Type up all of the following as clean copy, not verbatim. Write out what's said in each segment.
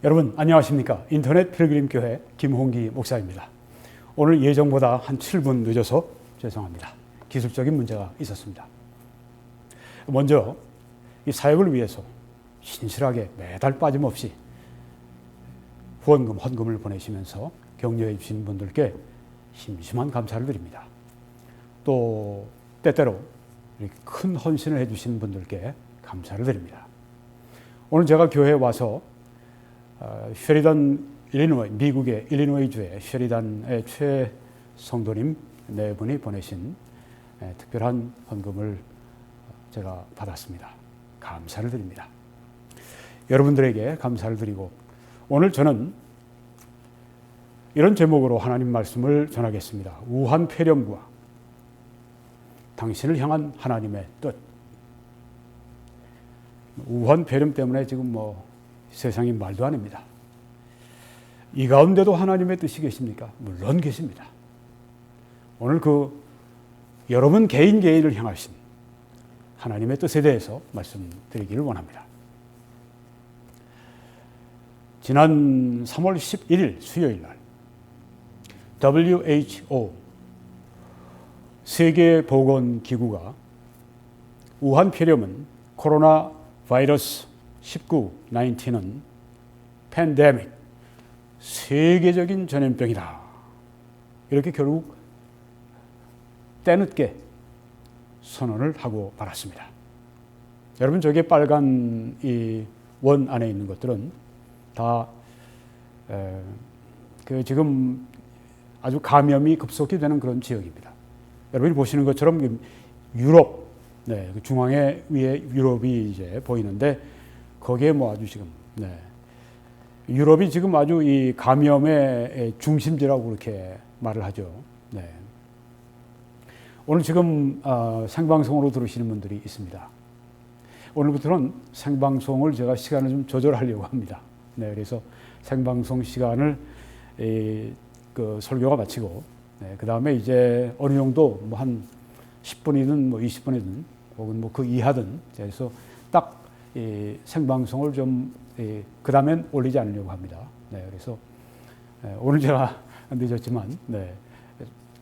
여러분 안녕하십니까? 인터넷 필그림 교회 김홍기 목사입니다. 오늘 예정보다 한 7분 늦어서 죄송합니다. 기술적인 문제가 있었습니다. 먼저 이 사역을 위해서 신실하게 매달 빠짐없이 후원금, 헌금을 보내시면서 격려해 주신 분들께 심심한 감사를 드립니다. 또 때때로 이렇게 큰 헌신을 해 주신 분들께 감사를 드립니다. 오늘 제가 교회에 와서 쉐리단 일리노이, 미국의 일리노이주의 쉐리단의 최 성도님 네 분이 보내신 특별한 헌금을 제가 받았습니다. 감사를 드립니다. 여러분들에게 감사를 드리고 오늘 저는 이런 제목으로 하나님 말씀을 전하겠습니다. 우한 폐렴과 당신을 향한 하나님의 뜻. 우한 폐렴 때문에 지금 세상이 말도 안 됩니다. 이 가운데도 하나님의 뜻이 계십니까? 물론 계십니다. 오늘 여러분 개인을 향하신 하나님의 뜻에 대해서 말씀드리기를 원합니다. 지난 3월 11일 수요일 날 WHO 세계보건기구가 우한 폐렴은 코로나 바이러스 19는 팬데믹, 세계적인 전염병이다. 이렇게 결국 때늦게 선언을 하고 말았습니다. 여러분 저게 빨간 이 원 안에 있는 것들은 다 지금 아주 감염이 급속히 되는 그런 지역입니다. 여러분이 보시는 것처럼 유럽, 중앙에 위에 유럽이 이제 보이는데 거기에 아주 지금 유럽이 지금 아주 이 감염의 중심지라고 그렇게 말을 하죠. 오늘 지금 생방송으로 들으시는 분들이 있습니다. 오늘부터는 생방송을 제가 시간을 좀 조절하려고 합니다. 그래서 생방송 시간을 설교가 마치고 그 다음에 이제 어느 정도 한 10분이든 20분이든 혹은 그 이하든 그래서 딱 생방송을 좀 그 다음엔 올리지 않으려고 합니다. 그래서 오늘 제가 늦었지만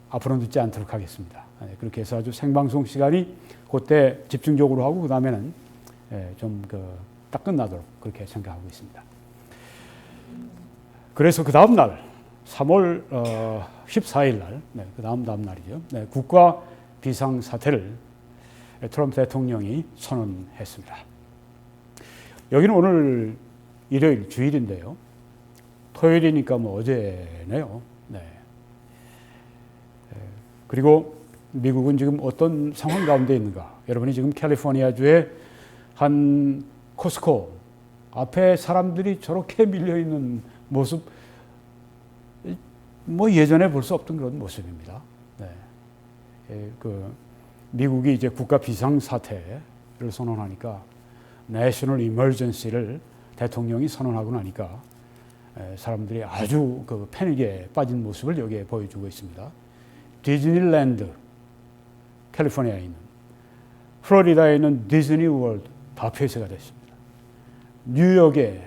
앞으로는 늦지 않도록 하겠습니다. 그렇게 해서 아주 생방송 시간이 그때 집중적으로 하고 그 다음에는 좀 딱 끝나도록 그렇게 생각하고 있습니다. 그래서 그 다음 날 3월 14일 날, 그 다음 날이죠. 국가 비상사태를 트럼프 대통령이 선언했습니다. 여기는 오늘 일요일 주일인데요. 토요일이니까 어제네요. 그리고 미국은 지금 어떤 상황 가운데 있는가? 여러분이 지금 캘리포니아주의 한 코스코 앞에 사람들이 저렇게 밀려 있는 모습, 예전에 볼 수 없던 그런 모습입니다. 미국이 이제 국가 비상사태를 선언하니까 내셔널 이머전시를 대통령이 선언하고 나니까 사람들이 아주 패닉에 빠진 모습을 여기에 보여주고 있습니다. 디즈니랜드, 캘리포니아에 있는, 플로리다에 있는 디즈니 월드 다 폐쇄가 됐습니다. 뉴욕에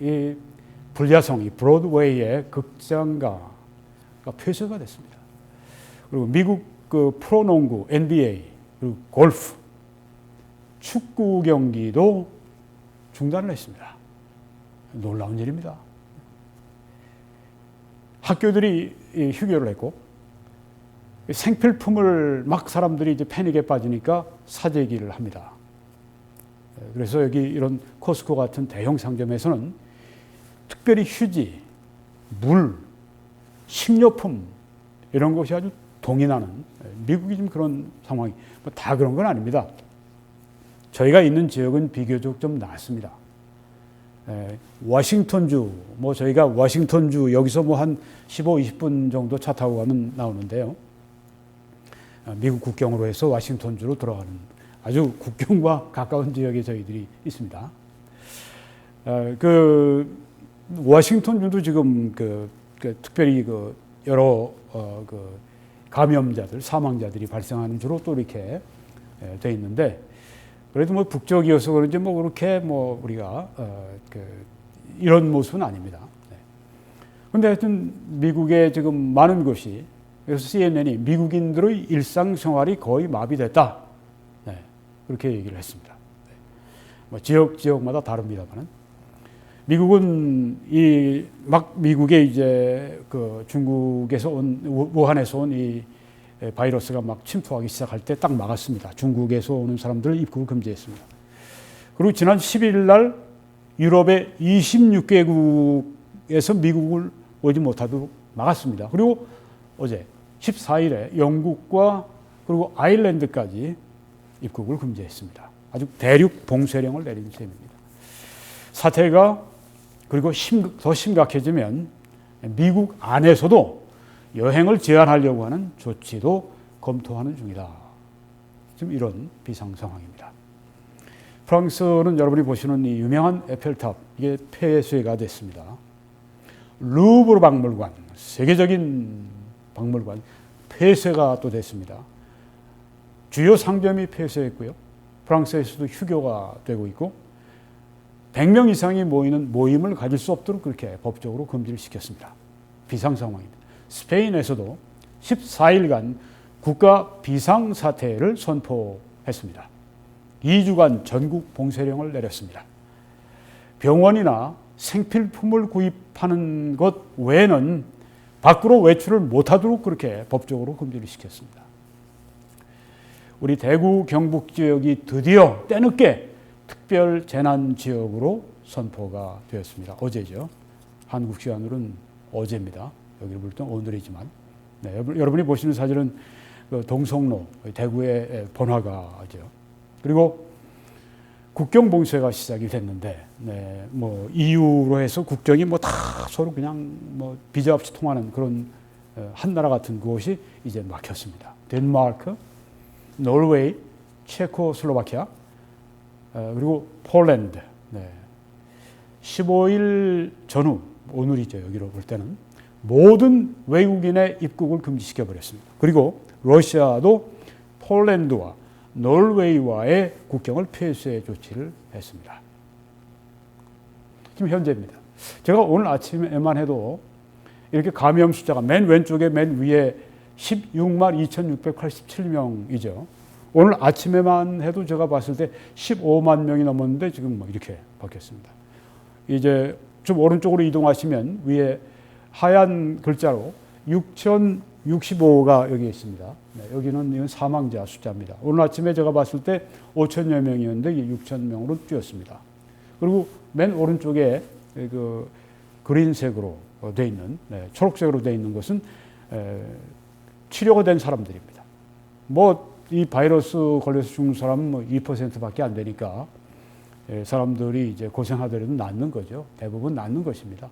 이 불야성, 이 브로드웨이의 극장가가 폐쇄가 됐습니다. 그리고 미국 프로농구, NBA, 그리고 골프, 축구 경기도 중단을 했습니다. 놀라운 일입니다. 학교들이 휴교를 했고 생필품을 막 사람들이 이제 패닉에 빠지니까 사재기를 합니다. 그래서 여기 이런 코스코 같은 대형 상점에서는 특별히 휴지, 물, 식료품 이런 것이 아주 동이 나는 미국이 지금 그런 상황이 다 그런 건 아닙니다. 저희가 있는 지역은 비교적 좀 낫습니다. 워싱턴주, 저희가 워싱턴주 여기서 한 15, 20분 정도 차 타고 가면 나오는데요. 미국 국경으로 해서 워싱턴주로 들어가는 아주 국경과 가까운 지역에 저희들이 있습니다. 워싱턴주도 지금 특별히 여러 감염자들, 사망자들이 발생하는 주로 또 이렇게 돼 있는데 그래도 뭐 북쪽이어서 그런지 뭐 그렇게 뭐 우리가 이런 모습은 아닙니다. 그런데 하여튼 미국에 지금 많은 곳이, 그래서 CNN이 미국인들의 일상생활이 거의 마비됐다. 네, 그렇게 얘기를 했습니다. 네. 뭐 지역마다 다릅니다만은. 미국은 미국에 이제 그 중국에서 우한에서 온 이 바이러스가 막 침투하기 시작할 때 딱 막았습니다. 중국에서 오는 사람들 입국을 금지했습니다. 그리고 지난 11일 날 유럽의 26개국에서 미국을 오지 못하도록 막았습니다. 그리고 어제 14일에 영국과 그리고 아일랜드까지 입국을 금지했습니다. 아주 대륙 봉쇄령을 내린 셈입니다. 사태가 그리고 더 심각해지면 미국 안에서도 여행을 제한하려고 하는 조치도 검토하는 중이다. 지금 이런 비상 상황입니다. 프랑스는 여러분이 보시는 이 유명한 에펠탑, 이게 폐쇄가 됐습니다. 루브르 박물관, 세계적인 박물관, 폐쇄가 또 됐습니다. 주요 상점이 폐쇄했고요. 프랑스에서도 휴교가 되고 있고 100명 이상이 모이는 모임을 가질 수 없도록 그렇게 법적으로 금지를 시켰습니다. 비상 상황입니다. 스페인에서도 14일간 국가 비상사태를 선포했습니다. 2주간 전국 봉쇄령을 내렸습니다. 병원이나 생필품을 구입하는 것 외에는 밖으로 외출을 못하도록 그렇게 법적으로 금지를 시켰습니다. 우리 대구 경북 지역이 드디어 때늦게 특별 재난 지역으로 선포가 되었습니다. 어제죠. 한국 시간으로는 어제입니다. 여기를 볼 때는 오늘이지만. 네, 여러분이 보시는 사진은 그 동성로, 대구의 번화가죠. 그리고 국경 봉쇄가 시작이 됐는데, 네, 뭐 EU로 해서 국경이 뭐 다 서로 그냥 뭐 비자 없이 통하는 그런 한 나라 같은 곳이 이제 막혔습니다. 덴마크, 노르웨이, 체코슬로바키아, 그리고 폴란드. 네. 15일 전후, 오늘이죠. 여기로 볼 때는 모든 외국인의 입국을 금지시켜 버렸습니다. 그리고 러시아도 폴란드와 노르웨이와의 국경을 폐쇄 조치를 했습니다. 지금 현재입니다. 제가 오늘 아침에만 해도 이렇게 감염 숫자가 맨 왼쪽에 맨 위에 16만 2,687명이죠. 오늘 아침에만 해도 제가 봤을 때 15만 명이 넘었는데 지금 뭐 이렇게 바뀌었습니다. 이제 좀 오른쪽으로 이동하시면 위에 하얀 글자로 6,065가 여기 있습니다. 네, 여기는 이건 사망자 숫자입니다. 오늘 아침에 제가 봤을 때 5천여 명이었는데 6,000명으로 뛰었습니다. 그리고 맨 오른쪽에 그 그린색으로 되어 있는, 네, 초록색으로 되어 있는 것은 치료가 된 사람들입니다. 뭐 이 바이러스 걸려서 죽는 사람은 뭐 2%밖에 안 되니까 사람들이 이제 고생하더라도 낫는 거죠. 대부분 낫는 것입니다.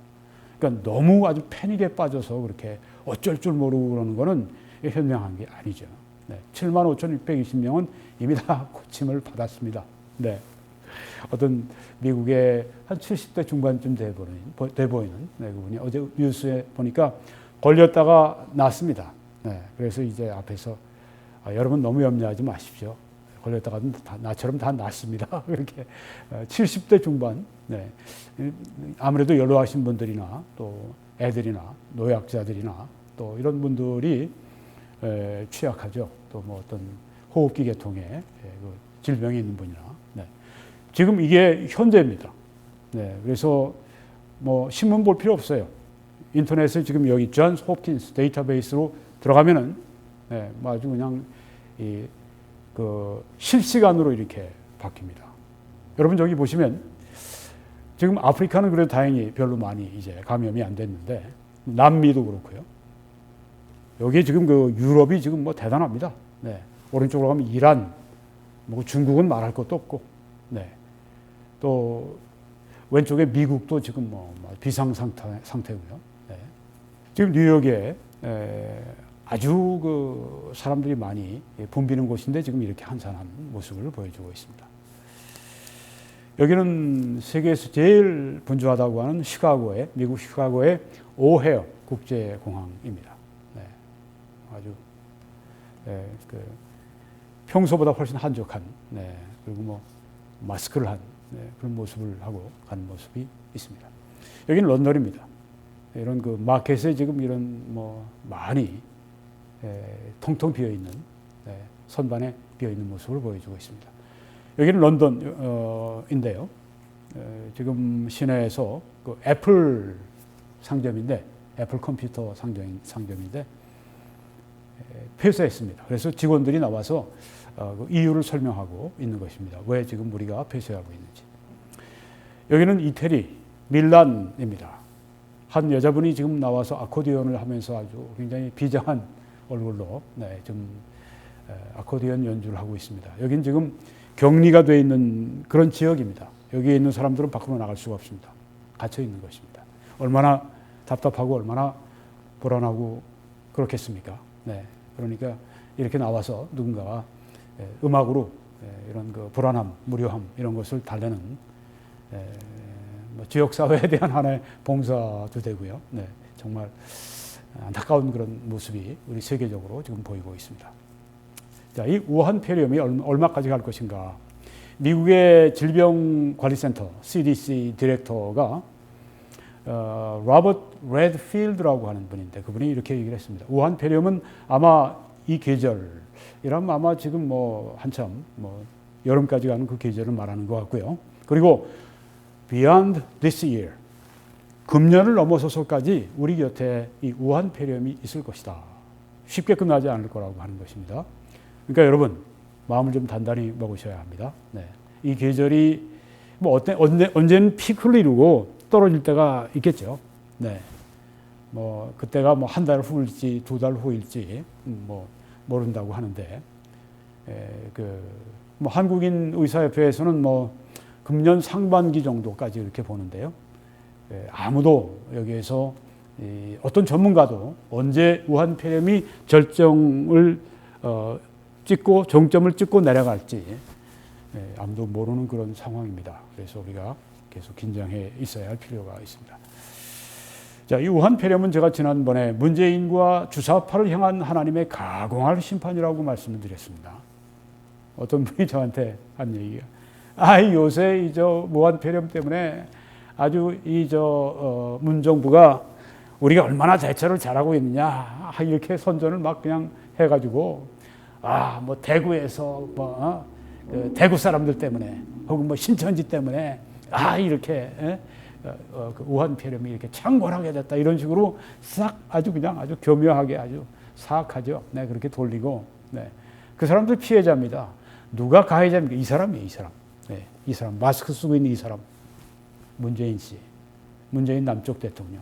그러니까 너무 아주 패닉에 빠져서 그렇게 어쩔 줄 모르고 그러는 거는 현명한 게 아니죠. 네. 75,620명은 이미 다 고침을 받았습니다. 네. 어떤 미국의 한 70대 중반쯤 돼 보이는 네, 그분이 어제 뉴스에 보니까 걸렸다가 낫습니다. 네. 그래서 이제 앞에서 여러분 너무 염려하지 마십시오. 걸렸다가는 나처럼 다 낫습니다. 그렇게 70대 중반, 네. 아무래도 연로하신 분들이나 또 애들이나 노약자들이나 또 이런 분들이 취약하죠. 또 뭐 어떤 호흡기 계통에 질병이 있는 분이나. 네. 지금 이게 현재입니다. 네. 그래서 뭐 신문 볼 필요 없어요. 인터넷에 지금 여기 존스 홉킨스 데이터베이스로 들어가면은 네, 아주 그냥 실시간으로 이렇게 바뀝니다. 여러분 저기 보시면 지금 아프리카는 그래도 다행히 별로 많이 이제 감염이 안 됐는데 남미도 그렇고요. 여기 지금 그 유럽이 지금 뭐 대단합니다. 네, 오른쪽으로 가면 이란, 뭐 중국은 말할 것도 없고, 네, 또 왼쪽에 미국도 지금 뭐 비상 상태고요. 네. 지금 뉴욕에 아주 그 사람들이 많이 붐비는 곳인데 지금 이렇게 한산한 모습을 보여주고 있습니다. 여기는 세계에서 제일 분주하다고 하는 미국 시카고의 오헤어 국제공항입니다. 네, 아주 평소보다 훨씬 한적한, 네, 그리고 뭐 마스크를 한, 네, 그런 모습을 하고 가는 모습이 있습니다. 여기는 런던입니다. 이런 그 마켓에 지금 이런 뭐 많이 텅텅 비어 있는, 선반에 비어 있는 모습을 보여주고 있습니다. 여기는 런던인데요. 지금 시내에서 그 애플 상점인데, 애플 컴퓨터 상점인데 폐쇄했습니다. 그래서 직원들이 나와서 그 이유를 설명하고 있는 것입니다. 왜 지금 우리가 폐쇄하고 있는지. 여기는 이태리 밀란입니다. 한 여자분이 지금 나와서 아코디언을 하면서 아주 굉장히 비장한 얼굴로, 네, 좀 아코디언 연주를 하고 있습니다. 여긴 지금 격리가 되어 있는 그런 지역입니다. 여기에 있는 사람들은 밖으로 나갈 수가 없습니다. 갇혀 있는 것입니다. 얼마나 답답하고 얼마나 불안하고 그렇겠습니까? 네, 그러니까 이렇게 나와서 누군가가 음악으로 이런 그 불안함, 무료함 이런 것을 달래는 뭐 지역사회에 대한 하나의 봉사도 되고요. 네, 정말 안타까운 그런 모습이 우리 세계적으로 지금 보이고 있습니다. 자, 이 우한 폐렴이 얼마까지 갈 것인가? 미국의 질병관리센터 CDC 디렉터가 로버트 레드필드라고 하는 분인데 그분이 이렇게 얘기를 했습니다. 우한 폐렴은 아마 이 계절이라면 아마 지금 뭐 한참 뭐 여름까지 가는 그 계절을 말하는 것 같고요. 그리고 beyond this year, 금년을 넘어서서까지 우리 곁에 이 우한 폐렴이 있을 것이다. 쉽게 끝나지 않을 거라고 하는 것입니다. 그러니까 여러분 마음을 좀 단단히 먹으셔야 합니다. 네. 이 계절이 뭐 언제는 피크를 이루고 떨어질 때가 있겠죠. 네. 뭐 그때가 뭐 한 달 후일지 두 달 후일지 뭐 모른다고 하는데, 뭐 한국인 의사협회에서는 뭐 금년 상반기 정도까지 이렇게 보는데요. 아무도 여기에서 어떤 전문가도 언제 우한 폐렴이 절정을 찍고 정점을 찍고 내려갈지 아무도 모르는 그런 상황입니다. 그래서 우리가 계속 긴장해 있어야 할 필요가 있습니다. 자, 이 우한 폐렴은 제가 지난번에 문재인과 주사파를 향한 하나님의 가공할 심판이라고 말씀을 드렸습니다. 어떤 분이 저한테 한 얘기가, 요새 우한 폐렴 때문에 아주 문정부가 우리가 얼마나 대처를 잘하고 있느냐 이렇게 선전을 막 그냥 해가지고 뭐 대구에서 대구 사람들 때문에 혹은 뭐 신천지 때문에 이렇게 그 우한 폐렴이 이렇게 창궐하게 됐다 이런 식으로 싹 아주 교묘하게 아주 사악하죠. 네, 그렇게 돌리고, 네, 그 사람들 피해자입니다. 누가 가해자입니까? 이 사람이에요, 이 사람. 네, 이 사람 마스크 쓰고 있는 이 사람 문재인 씨, 문재인 남쪽 대통령.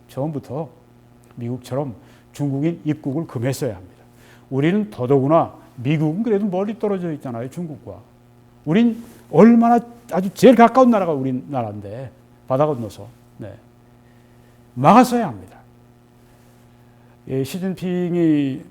처음부터 미국처럼 중국인 입국을 금했어야 합니다. 우리는 더더구나 미국은 그래도 멀리 떨어져 있잖아요, 중국과. 우린 얼마나 아주 제일 가까운 나라가 우리나라인데 바다 건너서, 네, 막았어야 합니다. 시진핑이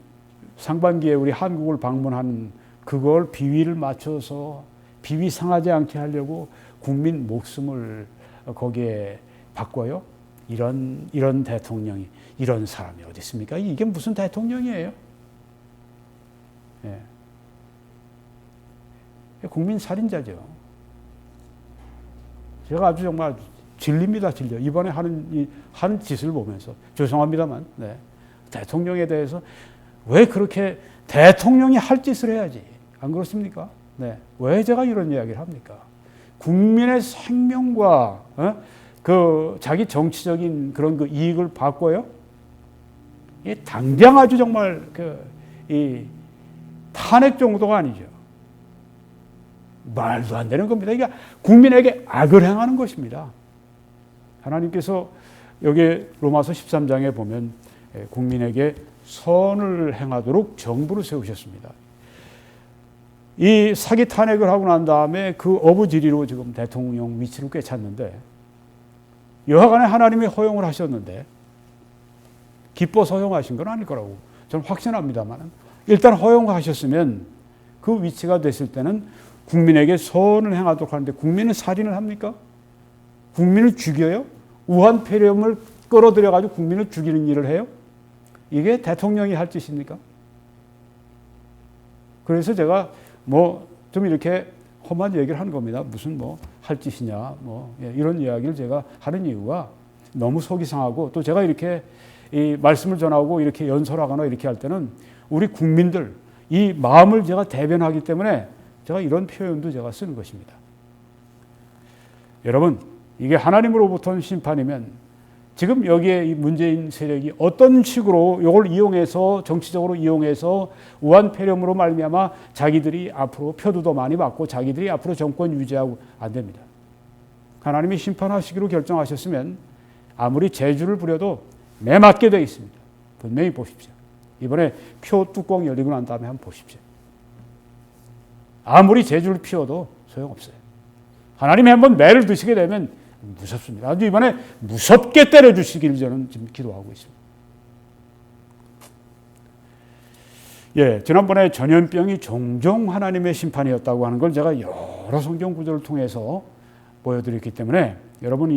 상반기에 우리 한국을 방문한 그걸 비위를 맞춰서 비위 상하지 않게 하려고 국민 목숨을 거기에 바꿔요. 이런 대통령이, 이런 사람이 어디 있습니까? 이게 무슨 대통령이에요? 예. 국민 살인자죠. 제가 아주 정말 질립니다, 질려. 이번에 하는 짓을 보면서. 죄송합니다만, 네, 대통령에 대해서 왜 그렇게 대통령이 할 짓을 해야지. 안 그렇습니까? 네. 왜 제가 이런 이야기를 합니까? 국민의 생명과 그 자기 정치적인 그런 그 이익을 바꿔요? 이 당장 아주 정말 이 탄핵 정도가 아니죠. 말도 안 되는 겁니다. 이게 국민에게 악을 행하는 것입니다. 하나님께서 여기 로마서 13장에 보면 국민에게 선을 행하도록 정부를 세우셨습니다. 이 사기 탄핵을 하고 난 다음에 그 어부지리로 지금 대통령 위치를 꿰찼는데, 여하간에 하나님이 허용을 하셨는데 기뻐서 허용하신 건 아닐 거라고 저는 확신합니다만, 일단 허용하셨으면 그 위치가 됐을 때는 국민에게 선을 행하도록 하는데, 국민은 살인을 합니까? 국민을 죽여요? 우한 폐렴을 끌어들여가지고 국민을 죽이는 일을 해요? 이게 대통령이 할 짓입니까? 그래서 제가 뭐 좀 이렇게 험한 얘기를 하는 겁니다. 무슨 뭐 할 짓이냐 뭐 이런 이야기를 제가 하는 이유가 너무 속이 상하고 또 제가 이렇게 이 말씀을 전하고 이렇게 연설하거나 이렇게 할 때는 우리 국민들 이 마음을 제가 대변하기 때문에 제가 이런 표현도 제가 쓰는 것입니다. 여러분, 이게 하나님으로부터 온 심판이면 지금 여기에 이 문재인 세력이 어떤 식으로 이걸 이용해서 정치적으로 이용해서 우한폐렴으로 말미암아 자기들이 앞으로 표도 많이 받고 자기들이 앞으로 정권 유지하고 안 됩니다. 하나님이 심판하시기로 결정하셨으면 아무리 재주를 부려도 매맞게 되어 있습니다. 분명히 보십시오. 이번에 표 뚜껑 열리고 난 다음에 한번 보십시오. 아무리 재주를 피워도 소용없어요. 하나님이 한번 매를 드시게 되면 무섭습니다. 아주 이번에 무섭게 때려주시길 저는 지금 기도하고 있습니다. 예, 지난번에 전염병이 종종 하나님의 심판이었다고 하는 걸 제가 여러 성경 구절을 통해서 보여드렸기 때문에 여러분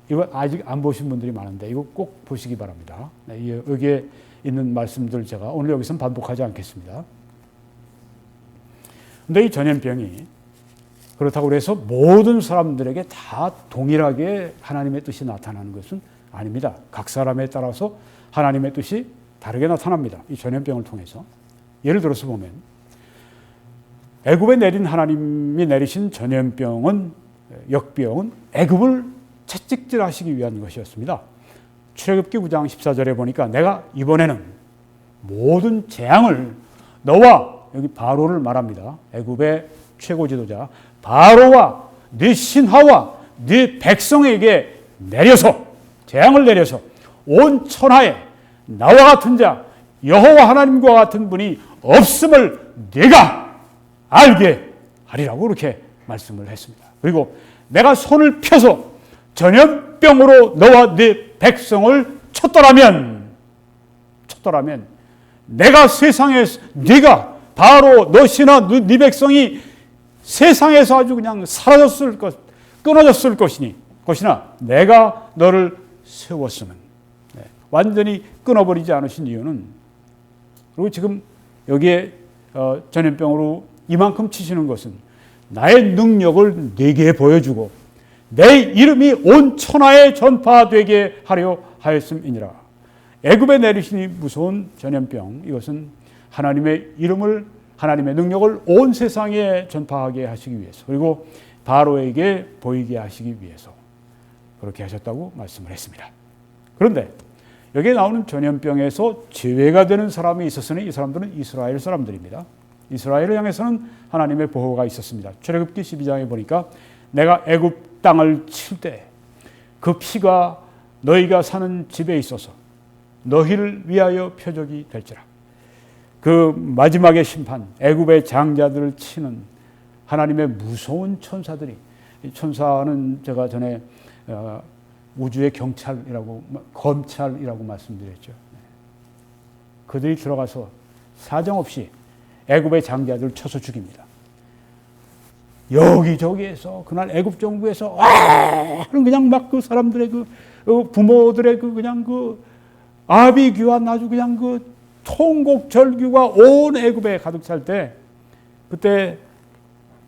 이거 아직 안 보신 분들이 많은데 이거 꼭 보시기 바랍니다. 네, 여기에 있는 말씀들 제가 오늘 여기서는 반복하지 않겠습니다. 근데 이 전염병이 그렇다고 해서 모든 사람들에게 다 동일하게 하나님의 뜻이 나타나는 것은 아닙니다. 각 사람에 따라서 하나님의 뜻이 다르게 나타납니다. 이 전염병을 통해서. 예를 들어서 보면 애굽에 내린 하나님이 내리신 전염병은 역병은 애굽을 채찍질하시기 위한 것이었습니다. 출애굽기 9장 14절에 보니까 내가 이번에는 모든 재앙을 너와 여기 바로를 말합니다. 애굽의 최고 지도자 바로와 네 신하와 네 백성에게 내려서 재앙을 내려서 온 천하에 나와 같은 자 여호와 하나님과 같은 분이 없음을 네가 알게 하리라고 그렇게 말씀을 했습니다. 그리고 내가 손을 펴서 전염병으로 너와 네 백성을 쳤더라면 내가 세상에서 네가 바로 너 신하 네 백성이 세상에서 아주 그냥 사라졌을 것, 끊어졌을 것이나 내가 너를 세웠으면 완전히 끊어버리지 않으신 이유는 그리고 지금 여기에 전염병으로 이만큼 치시는 것은 나의 능력을 네게 보여주고 내 이름이 온 천하에 전파되게 하려 하였음이니라. 애굽에 내리신 이 무서운 전염병 이것은 하나님의 이름을 하나님의 능력을 온 세상에 전파하게 하시기 위해서 그리고 바로에게 보이게 하시기 위해서 그렇게 하셨다고 말씀을 했습니다. 그런데 여기에 나오는 전염병에서 제외가 되는 사람이 있었으니 이 사람들은 이스라엘 사람들입니다. 이스라엘을 향해서는 하나님의 보호가 있었습니다. 출애굽기 12장에 보니까 내가 애굽 땅을 칠 때 그 피가 너희가 사는 집에 있어서 너희를 위하여 표적이 될지라. 그 마지막의 심판, 애굽의 장자들을 치는 하나님의 무서운 천사들이, 천사는 제가 전에 우주의 경찰이라고, 검찰이라고 말씀드렸죠. 그들이 들어가서 사정없이 애굽의 장자들을 쳐서 죽입니다. 여기저기에서 그날 애굽 정부에서 와 그냥 막 그 사람들의 그 부모들의 그 그냥 그 아비규환 아주 그냥 그 통곡절규가 온 애굽에 가득 찰 때 그때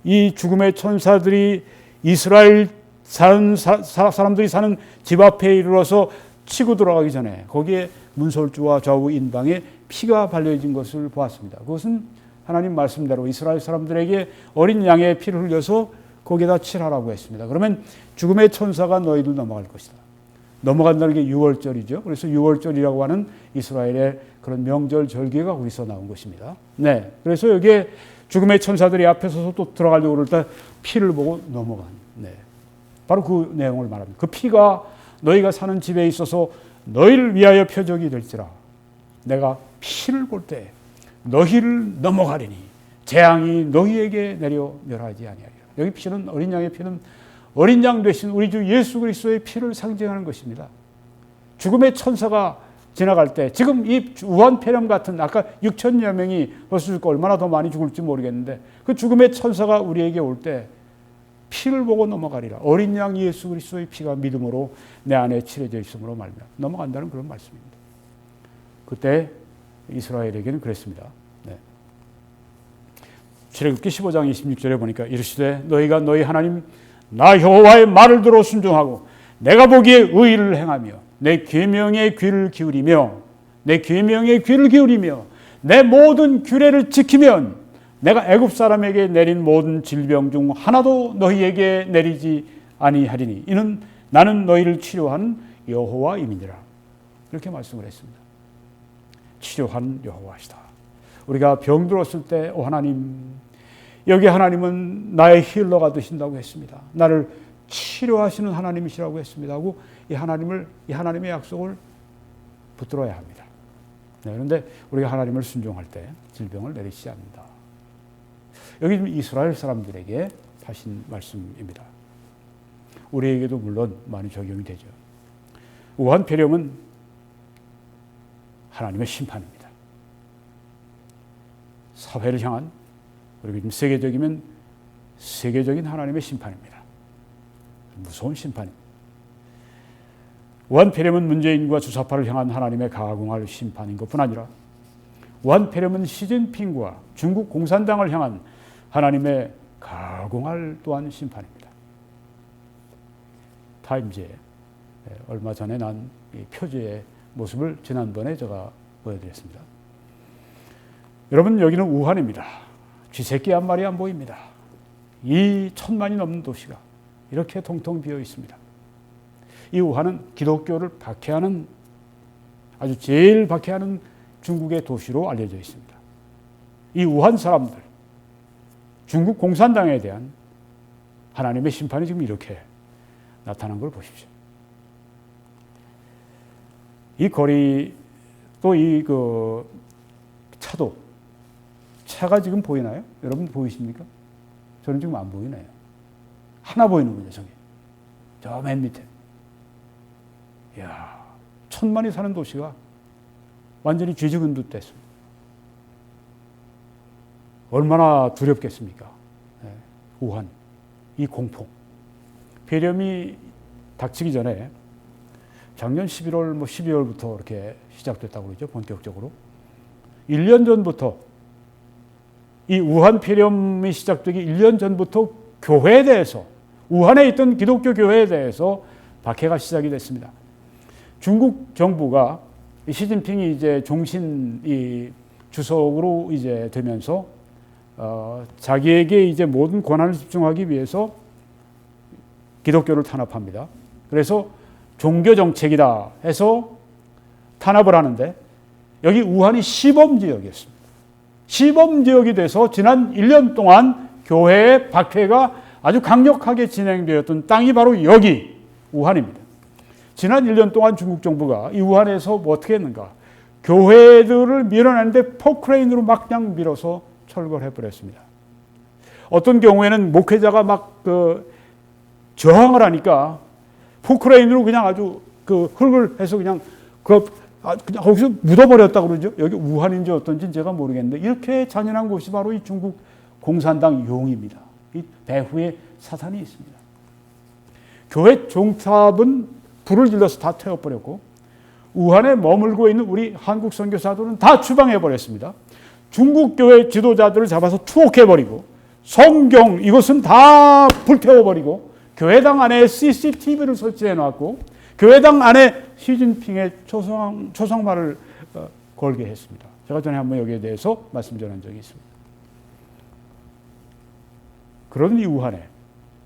이 죽음의 천사들이 이스라엘 사람들이 사는 집 앞에 이르러서 치고 들어가기 전에 거기에 문설주와 좌우 인방에 피가 발려진 것을 보았습니다. 그것은 하나님 말씀대로 이스라엘 사람들에게 어린 양의 피를 흘려서 거기에다 칠하라고 했습니다. 그러면 죽음의 천사가 너희들 넘어갈 것이다. 넘어간다는 게 유월절이죠. 그래서 유월절이라고 하는 이스라엘의 그런 명절 절기가 거기서 나온 것입니다. 네, 그래서 여기에 죽음의 천사들이 앞에 서서 또 들어가려고 그럴 때 피를 보고 넘어간. 네, 바로 그 내용을 말합니다. 그 피가 너희가 사는 집에 있어서 너희를 위하여 표적이 될지라. 내가 피를 볼 때 너희를 넘어가리니 재앙이 너희에게 내려 멸하지 아니하리라. 여기 피는 어린 양의 피는 어린 양 되신 우리 주 예수 그리스도의 피를 상징하는 것입니다. 죽음의 천사가 지나갈 때 지금 이 우한폐렴 같은 아까 6천여 명이 벌써 죽고 얼마나 더 많이 죽을지 모르겠는데 그 죽음의 천사가 우리에게 올 때 피를 보고 넘어가리라. 어린 양 예수 그리스도의 피가 믿음으로 내 안에 칠해져 있음으로 말미암아 넘어간다는 그런 말씀입니다. 그때 이스라엘에게는 그랬습니다. 네. 출애굽기 15장 26절에 보니까 이르시되 너희가 너희 하나님 나 여호와의 말을 들어 순종하고 내가 보기에 의를 행하며 내 계명에 귀를 기울이며 내 모든 규례를 지키면 내가 애굽 사람에게 내린 모든 질병 중 하나도 너희에게 내리지 아니하리니 이는 나는 너희를 치료하는 여호와임이니라. 이렇게 말씀을 했습니다. 치료하는 여호와시다. 우리가 병들었을 때 오 하나님, 여기 하나님은 나의 힐러가 되신다고 했습니다. 나를 치료하시는 하나님이시라고 했습니다. 하고 이 하나님의 약속을 붙들어야 합니다. 네, 그런데 우리가 하나님을 순종할 때 질병을 내리시지 않는다. 여기 이스라엘 사람들에게 하신 말씀입니다. 우리에게도 물론 많이 적용이 되죠. 우한 폐렴은 하나님의 심판입니다. 사회를 향한, 그리고 지금 세계적이면 세계적인 하나님의 심판입니다. 무서운 심판입니다. 우한 폐렴은 문재인과 주사파를 향한 하나님의 가공할 심판인 것뿐 아니라 우한 폐렴은 시진핑과 중국 공산당을 향한 하나님의 가공할 또한 심판입니다. 타임즈에 얼마 전에 난 이 표지의 모습을 지난번에 제가 보여드렸습니다. 여러분, 여기는 우한입니다. 쥐새끼 한 마리 안 보입니다. 이 1000만이 넘는 도시가 이렇게 통통 비어 있습니다. 이 우한은 기독교를 박해하는, 아주 제일 박해하는 중국의 도시로 알려져 있습니다. 이 우한 사람들, 중국 공산당에 대한 하나님의 심판이 지금 이렇게 나타난 걸 보십시오. 이 거리, 또 차가 지금 보이나요? 여러분 보이십니까? 저는 지금 안 보이네요. 하나 보이는군요, 저기. 저 맨 밑에. 이야, 1000만이 사는 도시가 완전히 쥐죽은 듯 됐습니다. 얼마나 두렵겠습니까? 네, 우한, 이 공포. 폐렴이 닥치기 전에 작년 11월, 12월부터 이렇게 시작됐다고 그러죠, 본격적으로. 1년 전부터, 이 우한 폐렴이 시작되기 1년 전부터 교회에 대해서, 우한에 있던 기독교 교회에 대해서 박해가 시작이 됐습니다. 중국 정부가 시진핑이 이제 종신 주석으로 이제 되면서 자기에게 이제 모든 권한을 집중하기 위해서 기독교를 탄압합니다. 그래서 종교 정책이다 해서 탄압을 하는데 여기 우한이 시범 지역이었습니다. 시범 지역이 돼서 지난 1년 동안 교회의 박해가 아주 강력하게 진행되었던 땅이 바로 여기 우한입니다. 지난 1년 동안 중국 정부가 이 우한에서 뭐 어떻게 했는가? 교회들을 밀어내는데 포크레인으로 막 그냥 밀어서 철거를 해버렸습니다. 어떤 경우에는 목회자가 막 저항을 하니까 포크레인으로 그냥 아주 흙을 해서 그냥 거기서 묻어버렸다고 그러죠. 여기 우한인지 어떤지 제가 모르겠는데 이렇게 잔인한 곳이 바로 이 중국 공산당 용입니다. 이 배후에 사탄이 있습니다. 교회 종탑은 불을 질러서 다 태워버렸고 우한에 머물고 있는 우리 한국 선교사들은 다 추방해버렸습니다. 중국 교회 지도자들을 잡아서 투옥해버리고 성경 이것은 다 불태워버리고 교회당 안에 CCTV를 설치해놨고 교회당 안에 시진핑의 초상화를 걸게 했습니다. 제가 전에 한번 여기에 대해서 말씀 전한 적이 있습니다. 그런 이 우한에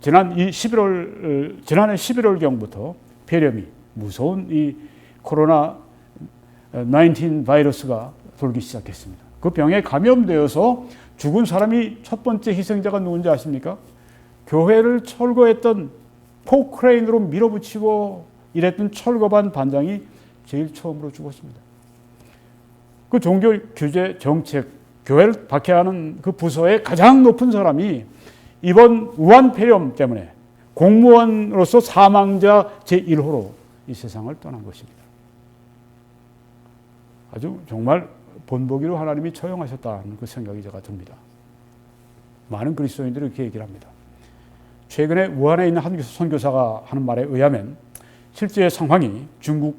지난해 11월경부터 폐렴이 무서운 이 코로나 19 바이러스가 돌기 시작했습니다. 그 병에 감염되어서 죽은 사람이 첫 번째 희생자가 누군지 아십니까? 교회를 철거했던 포크레인으로 밀어붙이고 이랬던 철거반 반장이 제일 처음으로 죽었습니다. 그 종교 규제 정책, 교회를 박해하는 그 부서의 가장 높은 사람이 이번 우한 폐렴 때문에 공무원으로서 사망자 제1호로 이 세상을 떠난 것입니다. 아주 정말 본보기로 하나님이 처형하셨다는 그 생각이 제가 듭니다. 많은 그리스도인들이 그렇게 얘기를 합니다. 최근에 우한에 있는 한 선교사가 하는 말에 의하면 실제 상황이 중국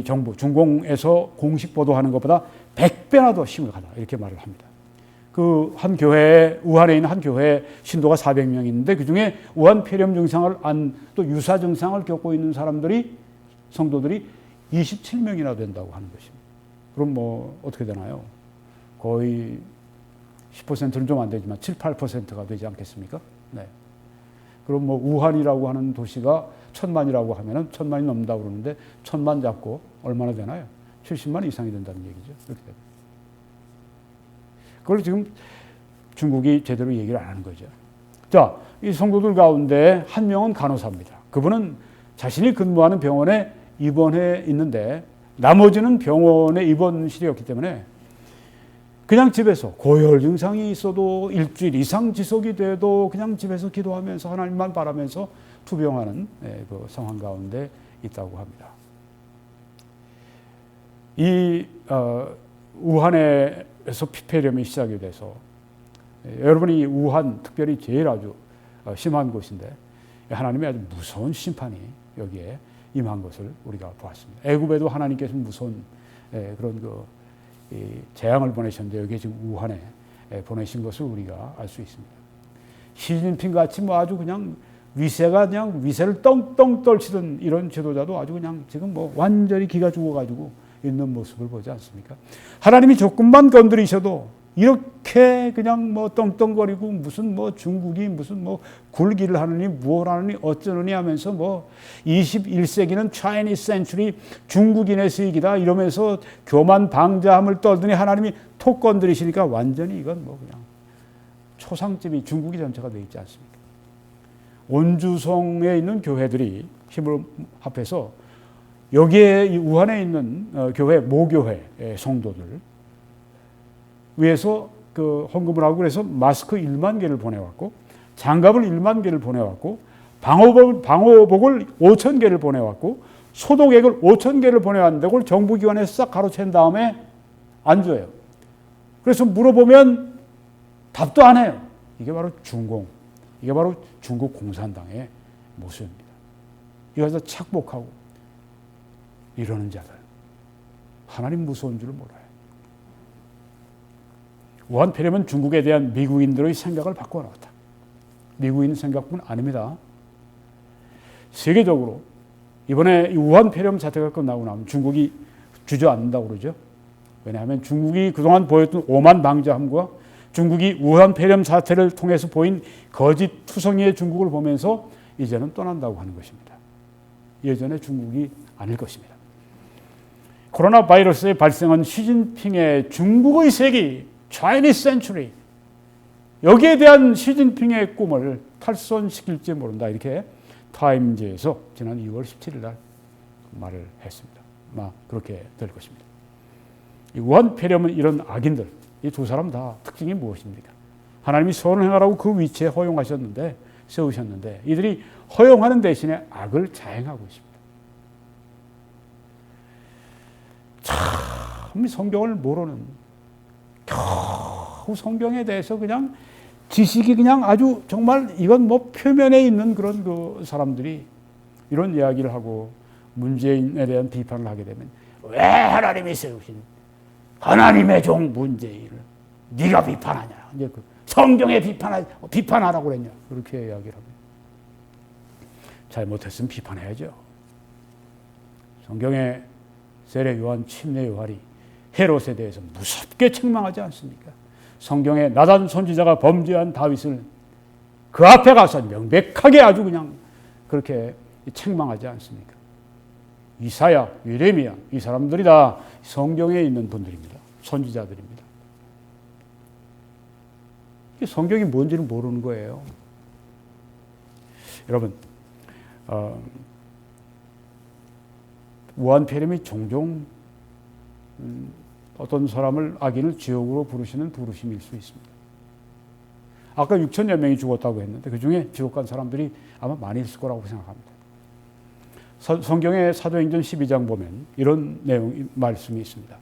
정부, 중공에서 공식 보도하는 것보다 100배나 더 심각하다 이렇게 말을 합니다. 그 한 교회, 우한에 있는 한 교회 신도가 400명 있는데 그 중에 우한 폐렴 증상을 또 유사 증상을 겪고 있는 성도들이 27명이나 된다고 하는 것입니다. 그럼 뭐 어떻게 되나요? 거의 10%는 좀 안 되지만 7, 8%가 되지 않겠습니까? 네. 그럼 뭐 우한이라고 하는 도시가 1000만이라고 하면은 1000만이 넘는다고 그러는데 1000만 잡고 얼마나 되나요? 70만 이상이 된다는 얘기죠. 이렇게 됩니다. 그걸 지금 중국이 제대로 얘기를 안 하는 거죠. 자, 이 성도들 가운데 한 명은 간호사입니다. 그분은 자신이 근무하는 병원에 입원해 있는데 나머지는 병원에 입원실이었기 때문에 그냥 집에서 고열 증상이 있어도 일주일 이상 지속이 돼도 그냥 집에서 기도하면서 하나님만 바라면서 투병하는 그 상황 가운데 있다고 합니다. 이 우한에서 피폐렴이 시작이 돼서 여러분이 우한 특별히 제일 아주 심한 곳인데 하나님의 아주 무서운 심판이 여기에 임한 것을 우리가 보았습니다. 애굽에도 하나님께서 무서운 그런 재앙을 보내셨는데 여기 지금 우한에 보내신 것을 우리가 알 수 있습니다. 시진핑 같이 뭐 아주 그냥 위세를 떵떵 떨치던 이런 지도자도 아주 그냥 지금 뭐 완전히 기가 죽어가지고 있는 모습을 보지 않습니까? 하나님이 조금만 건드리셔도 이렇게 그냥 뭐 떵떵거리고 무슨 뭐 중국이 무슨 뭐 굴기를 하느니 무엇 하느니 어쩌느니 하면서 뭐 21세기는 Chinese century 중국인의 세기다 이러면서 교만 방자함을 떨더니 하나님이 톡 건드리시니까 완전히 이건 뭐 그냥 초상집이 중국이 전체가 되어 있지 않습니까? 온주성에 있는 교회들이 힘을 합해서 여기에 이 우한에 있는 교회 모교회 성도들 위해서 그 헌금을 하고 그래서 마스크 1만 개를 보내왔고 장갑을 1만 개를 보내왔고 방호복을 5천 개를 보내왔고 소독액을 5천 개를 보내왔는데 그걸 정부기관에 싹 가로챈 다음에 안 줘요. 그래서 물어보면 답도 안 해요. 이게 바로 중공, 이게 바로 중국 공산당의 모습입니다. 이거서 착복하고 이러는 자들 하나님 무서운 줄 몰라요. 우한 폐렴은 중국에 대한 미국인들의 생각을 바꿔놨다. 미국인 생각뿐 아닙니다. 세계적으로 이번에 이 우한 폐렴 사태가 끝나고 나면 중국이 주저앉는다고 그러죠. 왜냐하면 중국이 그동안 보였던 오만 방자함과 중국이 우한 폐렴 사태를 통해서 보인 거짓 투성이의 중국을 보면서 이제는 떠난다고 하는 것입니다. 예전의 중국이 아닐 것입니다. 코로나 바이러스에 발생한 시진핑의 중국의 세기 Chinese century 여기에 대한 시진핑의 꿈을 탈선시킬지 모른다. 이렇게 타임즈에서 지난 2월 17일 날 말을 했습니다. 그렇게 될 것입니다. 이 우한 폐렴은 이런 악인들, 이 두 사람 다 특징이 무엇입니까? 하나님이 선을 행하라고 그 위치에 허용하셨는데 세우셨는데 이들이 허용하는 대신에 악을 자행하고 있습니다. 참 성경을 모르는 겨우 성경에 대해서 그냥 지식이 그냥 아주 정말 이건 뭐 표면에 있는 그런 그 사람들이 이런 이야기를 하고 문재인에 대한 비판을 하게 되면 왜 하나님이 세우신 하나님의 종 문재인을 네가 비판하냐? 이제 그 성경에 비판하라고 그랬냐? 그렇게 이야기를 합니다. 잘못했으면 비판해야죠. 성경에 세례 요한, 침례 요한이 헤롯에 대해서 무섭게 책망하지 않습니까? 성경에 나단 선지자가 범죄한 다윗을 그 앞에 가서 명백하게 아주 그냥 그렇게 책망하지 않습니까? 이사야, 예레미야 이 사람들이 다 성경에 있는 분들입니다. 선지자들입니다. 성경이 뭔지를 모르는 거예요. 여러분, 우한 폐렴이 종종 어떤 사람을 악인을 지옥으로 부르시는 부르심일 수 있습니다. 아까 6천여 명이 죽었다고 했는데 그 중에 지옥 간 사람들이 아마 많이 있을 거라고 생각합니다. 성경의 사도행전 12장 보면 이런 내용 말씀이 있습니다.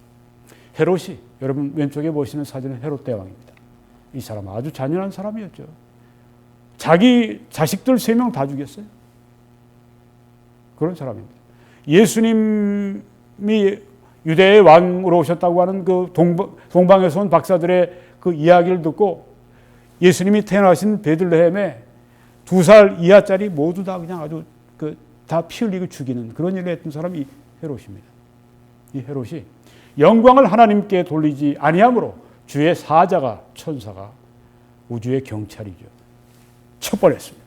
헤롯이 여러분 왼쪽에 보시는 사진은 헤롯 대왕입니다. 이 사람 아주 잔인한 사람이었죠. 자기 자식들 3명 다 죽였어요. 그런 사람입니다. 예수님이 유대의 왕으로 오셨다고 하는 그 동방에서 온 박사들의 그 이야기를 듣고 예수님이 태어나신 베들레헴에 2살 이하짜리 모두 다 그냥 아주 다 피 흘리고 죽이는 그런 일을 했던 사람이 이 헤롯입니다. 이 헤롯이 영광을 하나님께 돌리지 아니하므로 주의 사자가, 천사가 우주의 경찰이죠, 처벌했습니다.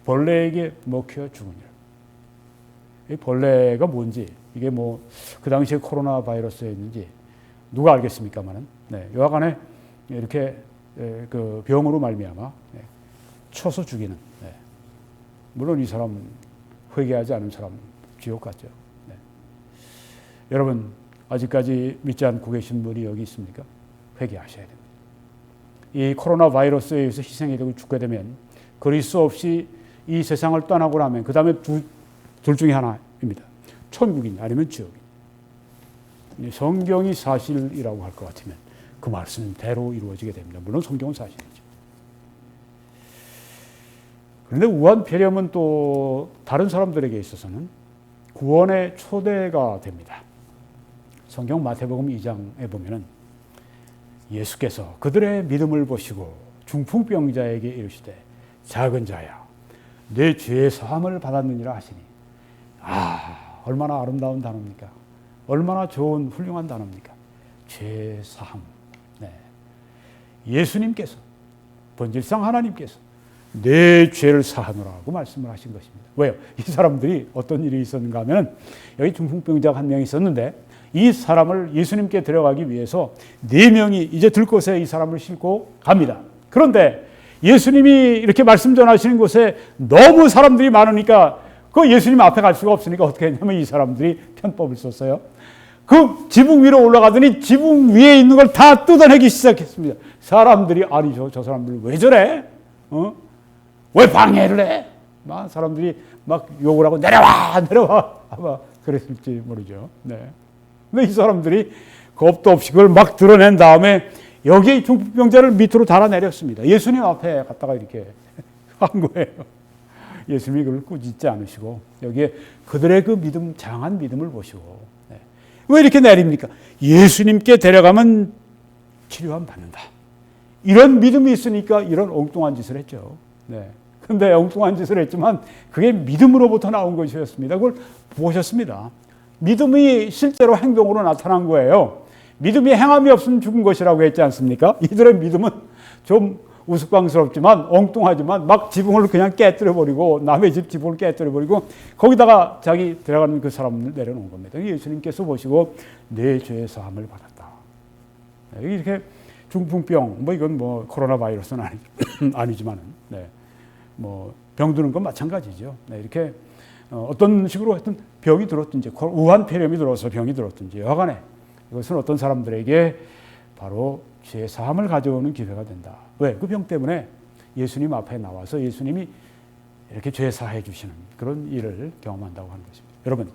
벌레에게 먹혀 죽으니라. 이 벌레가 뭔지, 이게 뭐 그 당시에 코로나 바이러스였는지 누가 알겠습니까만은, 여하간에 이렇게 그 병으로 말미암아 쳐서 죽이는, 물론 이 사람 회개하지 않은 사람 지옥 같죠. 여러분, 아직까지 믿지 않고 계신 분이 여기 있습니까? 회개하셔야 됩니다. 이 코로나 바이러스에 의해서 희생이 되고 죽게 되면 그리스도 없이 이 세상을 떠나고 나면 그 다음에 둘 중에 하나입니다. 천국인 아니면 지옥인. 성경이 사실이라고 할 것 같으면 그 말씀대로 이루어지게 됩니다. 물론 성경은 사실이죠. 그런데 우한폐렴은 또 다른 사람들에게 있어서는 구원의 초대가 됩니다. 성경 마태복음 2장에 보면은 예수께서 그들의 믿음을 보시고 중풍병자에게 이르시되 작은 자야 내 죄의 사함을 받았느니라 하시니, 얼마나 아름다운 단어입니까? 얼마나 좋은 훌륭한 단어입니까? 죄 사함. 예수님께서, 본질상 하나님께서 내 죄를 사하노라고 말씀을 하신 것입니다. 왜요? 이 사람들이 어떤 일이 있었는가 하면, 여기 중풍병자가 한 명이 있었는데 이 사람을 예수님께 데려가기 위해서 4명이 이제 들것에 이 사람을 싣고 갑니다. 그런데 예수님이 이렇게 말씀 전하시는 곳에 너무 사람들이 많으니까 그 예수님 앞에 갈 수가 없으니까 어떻게 했냐면 이 사람들이 편법을 썼어요. 그 지붕 위로 올라가더니 지붕 위에 있는 걸 다 뜯어내기 시작했습니다. 사람들이, 아니 저 사람들 왜 저래? 왜 방해를 해? 막 사람들이 막 욕을 하고 내려와 아마 그랬을지 모르죠. 근데 이 사람들이 겁도 없이 그걸 막 드러낸 다음에 여기 중풍병자를 밑으로 달아내렸습니다. 예수님 앞에 갖다가 이렇게 한 거예요. 예수님이 그걸 꾸짖지 않으시고 여기에 그들의 그 믿음, 장한 믿음을 보시고, 왜 이렇게 내립니까? 예수님께 데려가면 치료함 받는다. 이런 믿음이 있으니까 이런 엉뚱한 짓을 했죠. 근데 엉뚱한 짓을 했지만 그게 믿음으로부터 나온 것이었습니다. 그걸 보셨습니다. 믿음이 실제로 행동으로 나타난 거예요. 믿음이 행함이 없으면 죽은 것이라고 했지 않습니까? 이들의 믿음은 좀 우스꽝스럽지만 엉뚱하지만 막 지붕을 그냥 깨뜨려버리고, 남의 집 지붕을 깨뜨려버리고 거기다가 자기 들어가는 그 사람을 내려놓은 겁니다. 예수님께서 보시고 내 죄의 사함을 받았다. 이렇게 중풍병, 이건 코로나 바이러스는 아니지만, 병드는 건 마찬가지죠. 이렇게 어떤 식으로 하여튼 병이 들었든지, 우한폐렴이 들어서 병이 들었든지, 여하간에 이것은 어떤 사람들에게 바로 죄 사함을 가져오는 기회가 된다. 왜? 그 병 때문에 예수님 앞에 나와서 예수님이 이렇게 죄 사해 주시는 그런 일을 경험한다고 하는 것입니다. 여러분,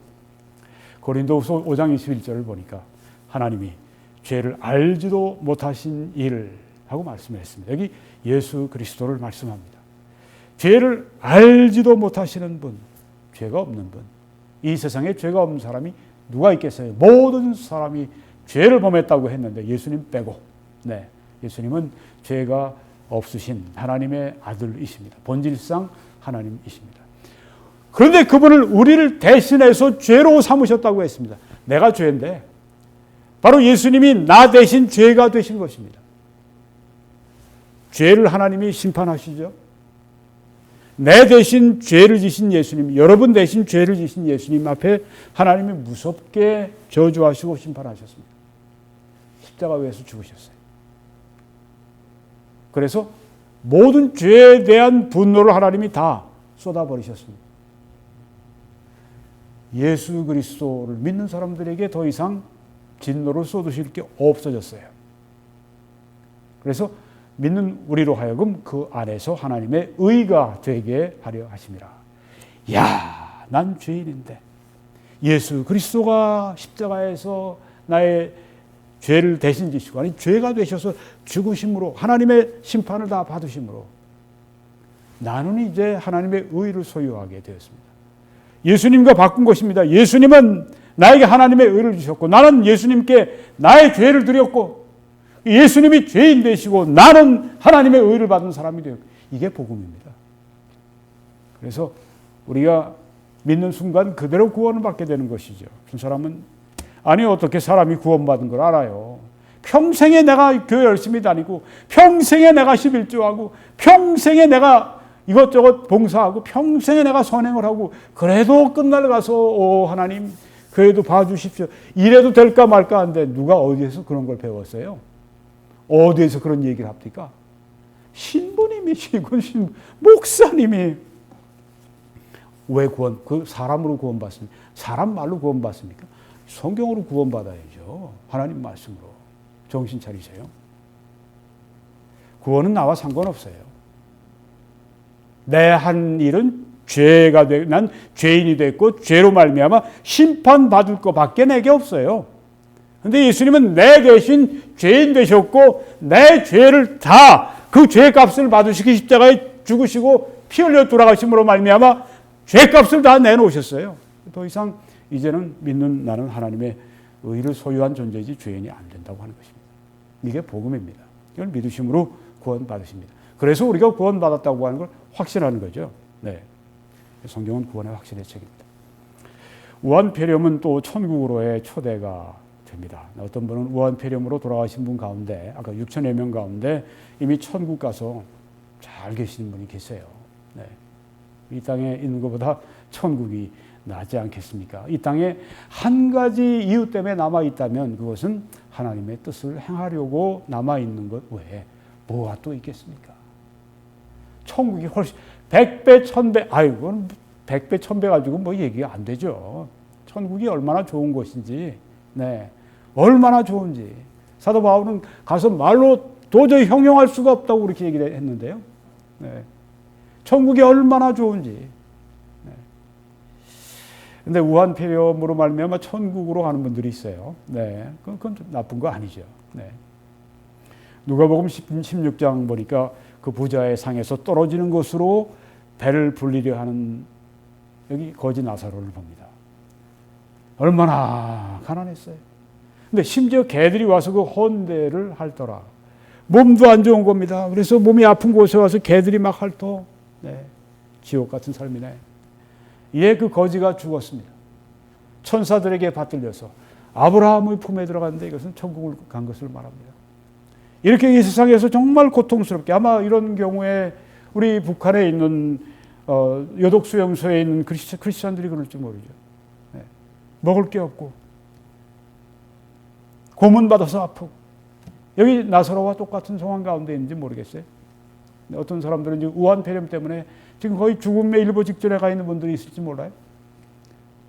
고린도후서 5장 21절을 보니까 하나님이 죄를 알지도 못하신 일을 하고 말씀을 했습니다. 여기 예수 그리스도를 말씀합니다. 죄를 알지도 못하시는 분, 죄가 없는 분, 이 세상에 죄가 없는 사람이 누가 있겠어요? 모든 사람이 죄를 범했다고 했는데 예수님 빼고, 예수님은 죄가 없으신 하나님의 아들이십니다. 본질상 하나님이십니다. 그런데 그분을, 우리를 대신해서 죄로 삼으셨다고 했습니다. 내가 죄인데 바로 예수님이 나 대신 죄가 되신 것입니다. 죄를 하나님이 심판하시죠. 내 대신 죄를 지신 예수님, 여러분 대신 죄를 지신 예수님 앞에 하나님이 무섭게 저주하시고 심판하셨습니다. 십자가 위에서 죽으셨어요. 그래서 모든 죄에 대한 분노를 하나님이 다 쏟아버리셨습니다. 예수 그리스도를 믿는 사람들에게 더 이상 진노를 쏟으실 게 없어졌어요. 그래서 믿는 우리로 하여금 그 안에서 하나님의 의가 되게 하려 하심이라. 야, 난 죄인인데 예수 그리스도가 십자가에서 나의 죄를 대신 지시고, 아니 죄가 되셔서 죽으심으로 하나님의 심판을 다 받으심으로 나는 이제 하나님의 의를 소유하게 되었습니다. 예수님과 바꾼 것입니다. 예수님은 나에게 하나님의 의를 주셨고 나는 예수님께 나의 죄를 드렸고 예수님이 죄인 되시고 나는 하나님의 의를 받은 사람이 되고, 이게 복음입니다. 그래서 우리가 믿는 순간 그대로 구원을 받게 되는 것이죠. 그 사람은 아니 어떻게 사람이 구원받은 걸 알아요. 평생에 내가 교회 열심히 다니고 평생에 내가 11조하고 평생에 내가 이것저것 봉사하고 평생에 내가 선행을 하고 그래도 끝날 가서 오 하나님 그래도 봐주십시오. 이래도 될까 말까 한데 누가 어디에서 그런 걸 배웠어요? 어디에서 그런 얘기를 합니까? 신부님이시고 목사님이 왜 그 사람으로 구원받습니까? 사람 말로 구원받습니까? 성경으로 구원받아야죠. 하나님 말씀으로. 정신 차리세요. 구원은 나와 상관없어요. 내 한 일은 죄가 난 죄인이 됐고 죄로 말미암아 심판받을 것밖에 내게 없어요. 그런데 예수님은 내 대신 죄인 되셨고 내 죄를 다 그 죄값을 받으시기 십자가에 죽으시고 피 흘려 돌아가심으로 말미암아 죄값을 다 내놓으셨어요. 더 이상 이제는 믿는 나는 하나님의 의를 소유한 존재이지 죄인이 안 된다고 하는 것입니다. 이게 복음입니다. 이걸 믿으심으로 구원받으십니다. 그래서 우리가 구원받았다고 하는 걸 확신하는 거죠. 네. 성경은 구원의 확신의 책입니다. 우한폐렴은 또 천국으로의 초대가 됩니다. 어떤 분은 우한폐렴으로 돌아가신 분 가운데 아까 6천여 명 가운데 이미 천국 가서 잘 계시는 분이 계세요. 네. 이 땅에 있는 것보다 천국이 낫지 않겠습니까? 이 땅에 한 가지 이유 때문에 남아있다면 그것은 하나님의 뜻을 행하려고 남아있는 것 외에 뭐가 또 있겠습니까? 천국이 훨씬 100배, 1000배, 아이고, 100배, 1000배 가지고 뭐 얘기가 안 되죠. 천국이 얼마나 좋은 곳인지, 네, 얼마나 좋은지. 사도 바울은 가서 말로 도저히 형용할 수가 없다고 그렇게 얘기를 했는데요. 네. 천국이 얼마나 좋은지. 근데 우한폐렴으로 말미암아 천국으로 가는 분들이 있어요. 네, 그건 좀 나쁜 거 아니죠. 네. 누가복음 16장 보니까 그 부자의 상에서 떨어지는 것으로 배를 불리려 하는 여기 거지 나사로를 봅니다. 얼마나 가난했어요. 근데 심지어 개들이 와서 그 헌대를 핥더라. 몸도 안 좋은 겁니다. 그래서 몸이 아픈 곳에 와서 개들이 막 핥어. 네, 지옥 같은 삶이네. 이에 그 거지가 죽었습니다. 천사들에게 받들려서 아브라함의 품에 들어갔는데 이것은 천국을 간 것을 말합니다. 이렇게 이 세상에서 정말 고통스럽게 아마 이런 경우에 우리 북한에 있는 여독수용소에 있는 크리스찬들이 그럴지 모르죠. 네. 먹을 게 없고 고문받아서 아프고 여기 나사로와 똑같은 상황 가운데 있는지 모르겠어요. 어떤 사람들은 이제 우한폐렴 때문에 지금 거의 죽음의 일보 직전에 가 있는 분들이 있을지 몰라요.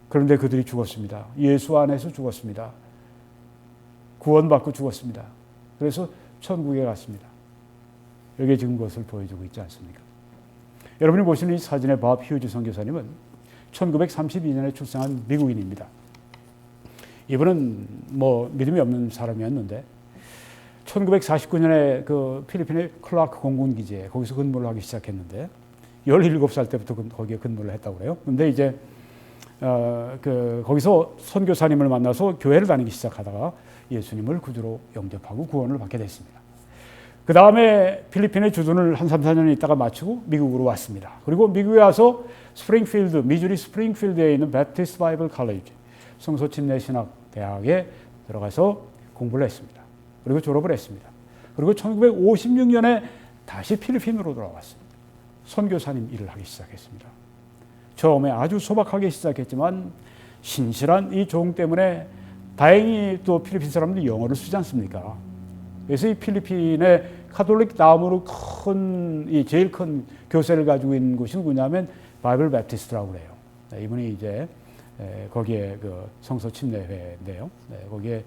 그런데 그들이 죽었습니다. 예수 안에서 죽었습니다. 구원받고 죽었습니다. 그래서 천국에 갔습니다. 여기에 지금 그것을 보여주고 있지 않습니까? 여러분이 보시는 이 사진의 밥 휴즈 선교사님은 1932년에 출생한 미국인입니다. 이분은 뭐 믿음이 없는 사람이었는데 1949년에 그 필리핀의 클라크 공군기지에 거기서 근무를 하기 시작했는데 17살 때부터 거기에 근무를 했다고 그래요. 근데 이제 거기서 선교사님을 만나서 교회를 다니기 시작하다가 예수님을 구주로 영접하고 구원을 받게 됐습니다. 그 다음에 필리핀의 주둔을 한 3, 4년 있다가 마치고 미국으로 왔습니다. 그리고 미국에 와서 미주리 스프링필드에 있는 베프티스트 바이블 컬리지 성소침례신학대학에 들어가서 공부를 했습니다. 그리고 졸업을 했습니다. 그리고 1956년에 다시 필리핀으로 돌아왔습니다. 선교사님 일을 하기 시작했습니다. 처음에 아주 소박하게 시작했지만 신실한 이 종 때문에 다행히 또 필리핀 사람들이 영어를 쓰지 않습니까? 그래서 이 필리핀의 카톨릭 다음으로 제일 큰 교세를 가지고 있는 곳이 누구냐면 바이블 베프티스트라고 그래요. 네, 이분이 이제 거기에 그 성서 침례회인데요. 네, 거기에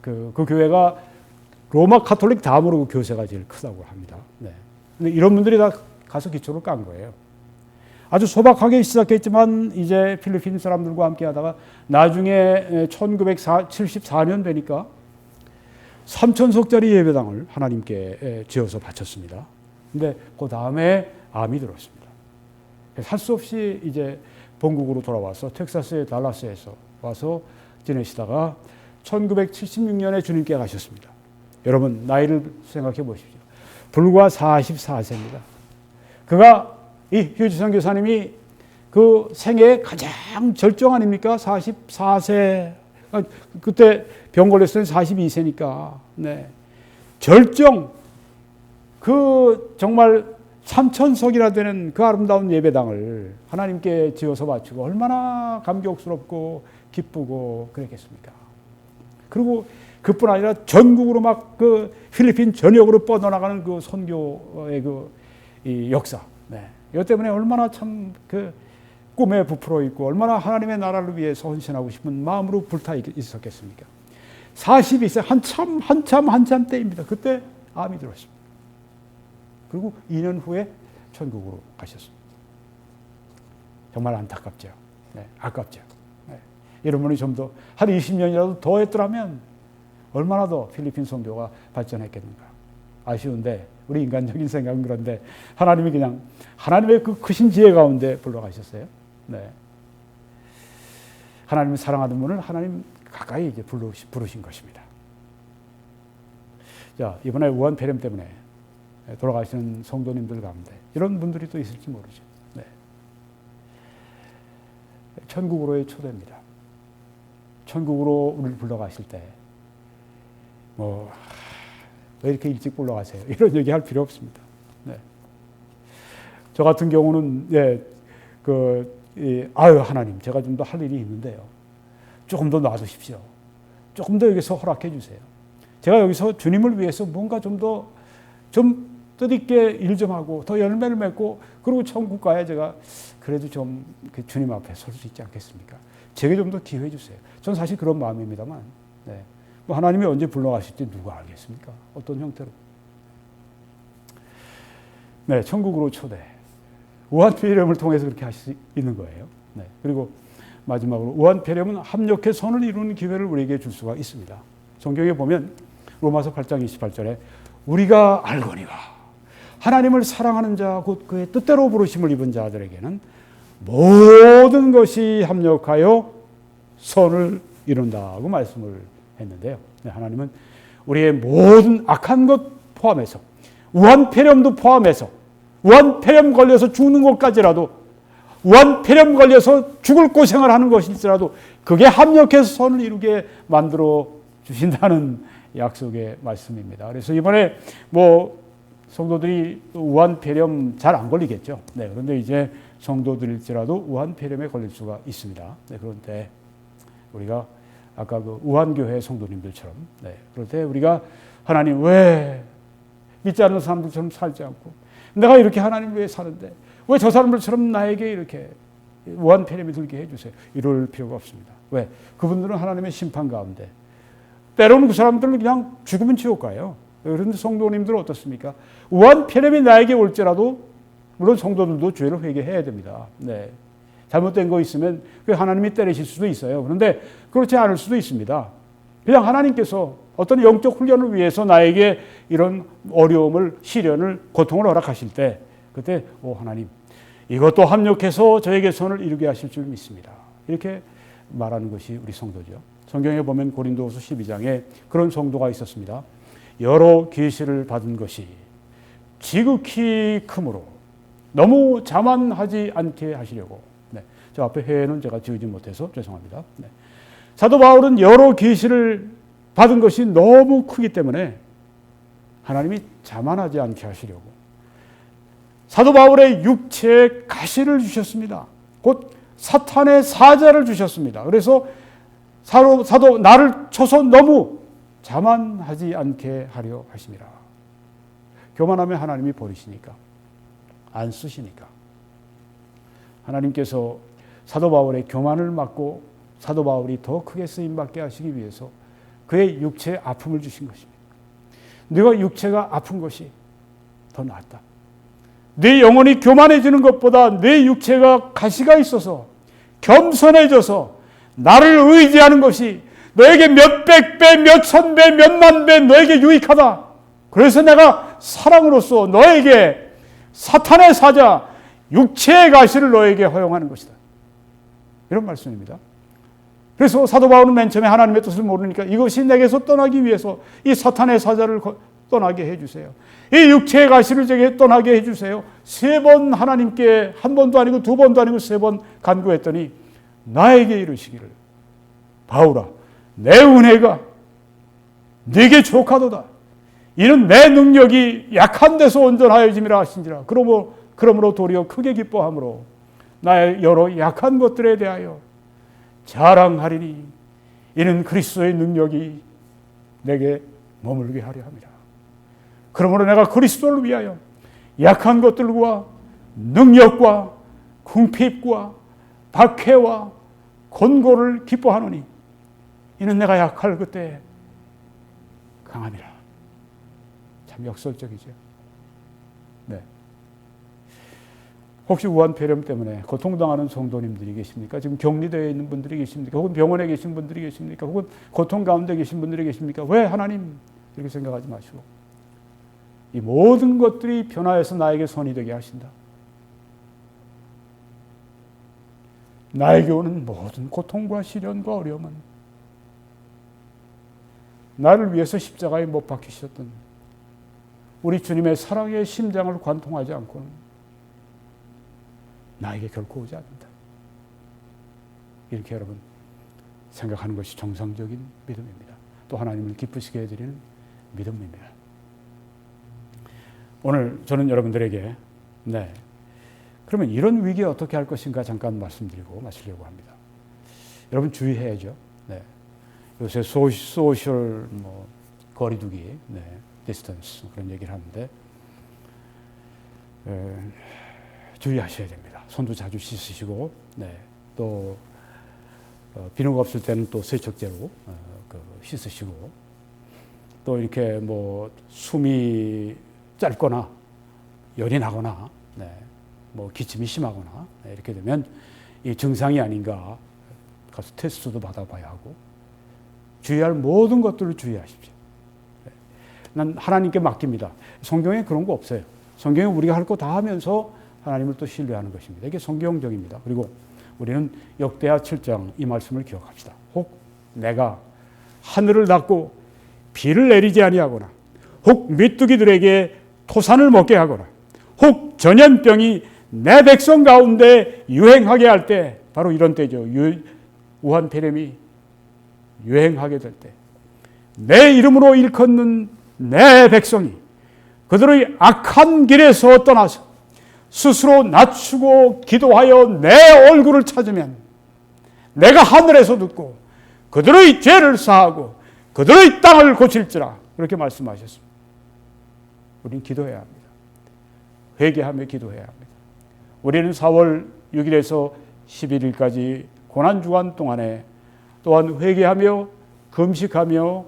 그 교회가 로마 카톨릭 다음으로 그 교세가 제일 크다고 합니다. 네. 근데 이런 분들이 다 가서 기초를 깐 거예요. 아주 소박하게 시작했지만 이제 필리핀 사람들과 함께 하다가 나중에 1974년 되니까 3,000석짜리 예배당을 하나님께 지어서 바쳤습니다. 근데 그 다음에 암이 들었습니다. 할 수 없이 이제 본국으로 돌아와서 텍사스의 달라스에서 와서 지내시다가 1976년에 주님께 가셨습니다. 여러분 나이를 생각해 보십시오. 불과 44세입니다. 그가 이 휴지선 교사님이 그 생애의 가장 절정 아닙니까? 44세. 그때 병 걸렸을 때 42세니까. 네. 절정. 그 정말 3,000석이나 되는 그 아름다운 예배당을 하나님께 지어서 바치고 얼마나 감격스럽고 기쁘고 그랬겠습니까? 그리고 그뿐 아니라 전국으로 막 그 필리핀 전역으로 뻗어나가는 그 선교의 이 역사. 네. 이것 때문에 얼마나 참 그 꿈에 부풀어 있고 얼마나 하나님의 나라를 위해서 헌신하고 싶은 마음으로 불타 있었겠습니까? 42세 한참 때입니다. 그때 암이 들었습니다. 그리고 2년 후에 천국으로 가셨습니다. 정말 안타깝죠. 네, 아깝죠. 네. 이런 분이 좀 더 한 20년이라도 더 했더라면 얼마나 더 필리핀 선교가 발전했겠는가. 아쉬운데 우리 인간적인 생각은 그런데 하나님이 그냥 하나님의 그 크신 지혜 가운데 불러가셨어요. 네. 하나님을 사랑하는 분을 하나님 가까이 이제 부르신 것입니다. 자, 이번에 우한 폐렴 때문에 돌아가시는 성도님들 가운데 이런 분들이 또 있을지 모르죠. 네. 천국으로의 초대입니다. 천국으로 우리를 불러가실 때 왜 이렇게 일찍 불러가세요? 이런 얘기 할 필요 없습니다. 네. 저 같은 경우는 하나님 제가 좀 더 할 일이 있는데요. 조금 더 놔두십시오. 조금 더 여기서 허락해 주세요. 제가 여기서 주님을 위해서 뭔가 좀 뜻있게 일 좀 하고 더 열매를 맺고 그리고 천국 가야 제가 그래도 좀 주님 앞에 설 수 있지 않겠습니까? 제게 좀 더 기회해 주세요. 전 사실 그런 마음입니다만 네. 뭐 하나님이 언제 불러가실지 누가 알겠습니까? 어떤 형태로. 네, 천국으로 초대. 우한폐렴을 통해서 그렇게 하실 수 있는 거예요. 네. 그리고 마지막으로 우한폐렴은 합력해 선을 이루는 기회를 우리에게 줄 수가 있습니다. 성경에 보면 로마서 8장 28절에 우리가 알거니와 하나님을 사랑하는 자 곧 그의 뜻대로 부르심을 입은 자들에게는 모든 것이 합력하여 선을 이룬다고 말씀을 했는데요. 하나님은 우리의 모든 악한 것 포함해서 우한폐렴도 포함해서 우한폐렴 걸려서 죽는 것까지라도 우한폐렴 걸려서 죽을 고생을 하는 것일지라도 그게 합력해서 선을 이루게 만들어 주신다는 약속의 말씀입니다. 그래서 이번에 성도들이 우한폐렴 잘 안 걸리겠죠. 네, 그런데 이제 성도들일지라도 우한폐렴에 걸릴 수가 있습니다. 네, 그런데 우리가 아까 그 우한교회 성도님들처럼 그럴 때 우리가 하나님 왜 믿지 않는 사람들처럼 살지 않고 내가 이렇게 하나님 위해 사는데 왜 저 사람들처럼 나에게 이렇게 우한폐렴이 들게 해주세요. 이럴 필요가 없습니다. 왜? 그분들은 하나님의 심판 가운데 때로는 그 사람들은 그냥 죽으면 지옥 가요. 그런데 성도님들은 어떻습니까? 우한폐렴이 나에게 올지라도 물론 성도들도 죄를 회개해야 됩니다. 네. 잘못된 거 있으면 하나님이 때리실 수도 있어요. 그런데 그렇지 않을 수도 있습니다. 그냥 하나님께서 어떤 영적 훈련을 위해서 나에게 이런 어려움을, 시련을, 고통을 허락하실 때 그때 하나님 이것도 합력해서 저에게 선을 이루게 하실 줄 믿습니다. 이렇게 말하는 것이 우리 성도죠. 성경에 보면 고린도후서 12장에 그런 성도가 있었습니다. 여러 계시를 받은 것이 지극히 크므로 너무 자만하지 않게 하시려고. 저 앞에 회는 제가 지우지 못해서 죄송합니다. 네. 사도 바울은 여러 계시를 받은 것이 너무 크기 때문에 하나님이 자만하지 않게 하시려고 사도 바울의 육체에 가시를 주셨습니다. 곧 사탄의 사자를 주셨습니다. 그래서 사도 나를 쳐서 너무 자만하지 않게 하려 하심이라. 교만하면 하나님이 버리시니까 안 쓰시니까 하나님께서 사도 바울의 교만을 막고 사도 바울이 더 크게 쓰임받게 하시기 위해서 그의 육체에 아픔을 주신 것입니다. 네가 육체가 아픈 것이 더 낫다. 네 영혼이 교만해지는 것보다 네 육체가 가시가 있어서 겸손해져서 나를 의지하는 것이 너에게 몇백 배, 몇천 배, 몇만 배 너에게 유익하다. 그래서 내가 사랑으로서 너에게 사탄의 사자 육체의 가시를 너에게 허용하는 것이다. 이런 말씀입니다. 그래서 사도 바울은 맨 처음에 하나님의 뜻을 모르니까 이것이 내게서 떠나기 위해서 이 사탄의 사자를 떠나게 해주세요. 이 육체의 가시를 제게 떠나게 해주세요. 3번 하나님께, 한 번도 아니고 2번도 아니고 3번 간구했더니 나에게 이르시기를 바울아 내 은혜가 네게 족하도다. 이는 내 능력이 약한 데서 온전하여짐이라 하신지라. 그러므로 도리어 크게 기뻐함으로 나의 여러 약한 것들에 대하여 자랑하리니 이는 그리스도의 능력이 내게 머물게 하려 함이라. 그러므로 내가 그리스도를 위하여 약한 것들과 능력과 궁핍과 박해와 권고를 기뻐하노니 이는 내가 약할 그때 강함이라. 참 역설적이죠. 네. 혹시 우한폐렴 때문에 고통당하는 성도님들이 계십니까? 지금 격리되어 있는 분들이 계십니까? 혹은 병원에 계신 분들이 계십니까? 혹은 고통 가운데 계신 분들이 계십니까? 왜 하나님? 이렇게 생각하지 마시고 이 모든 것들이 변화해서 나에게 선이 되게 하신다. 나에게 오는 모든 고통과 시련과 어려움은 나를 위해서 십자가에 못 박히셨던 우리 주님의 사랑의 심장을 관통하지 않고는 나에게 결코 오지 않는다. 이렇게 여러분 생각하는 것이 정상적인 믿음입니다. 또 하나님을 기쁘시게 해드리는 믿음입니다. 오늘 저는 여러분들에게 그러면 이런 위기에 어떻게 할 것인가 잠깐 말씀드리고 마치려고 합니다. 여러분 주의해야죠. 요새 소셜 거리두기, 디스턴스 그런 얘기를 하는데 주의하셔야 됩니다. 손도 자주 씻으시고, 또 비누가 없을 때는 또 세척제로 씻으시고, 또 이렇게 숨이 짧거나 열이 나거나, 기침이 심하거나 이렇게 되면 이 증상이 아닌가 가서 테스트도 받아봐야 하고 주의할 모든 것들을 주의하십시오. 난 하나님께 맡깁니다. 성경에 그런 거 없어요. 성경에 우리가 할 거 다 하면서 하나님을 또 신뢰하는 것입니다. 이게 성경적입니다. 그리고 우리는 역대하 7장 이 말씀을 기억합시다. 혹 내가 하늘을 닫고 비를 내리지 아니하거나 혹 메뚜기들에게 토산을 먹게 하거나 혹 전염병이 내 백성 가운데 유행하게 할 때, 바로 이런 때죠. 우한폐렴이 유행하게 될 때, 내 이름으로 일컫는 내 백성이 그들의 악한 길에서 떠나서 스스로 낮추고 기도하여 내 얼굴을 찾으면 내가 하늘에서 듣고 그들의 죄를 사하고 그들의 땅을 고칠지라. 그렇게 말씀하셨습니다. 우리는 기도해야 합니다. 회개하며 기도해야 합니다. 우리는 4월 6일에서 11일까지 고난주간 동안에 또한 회개하며 금식하며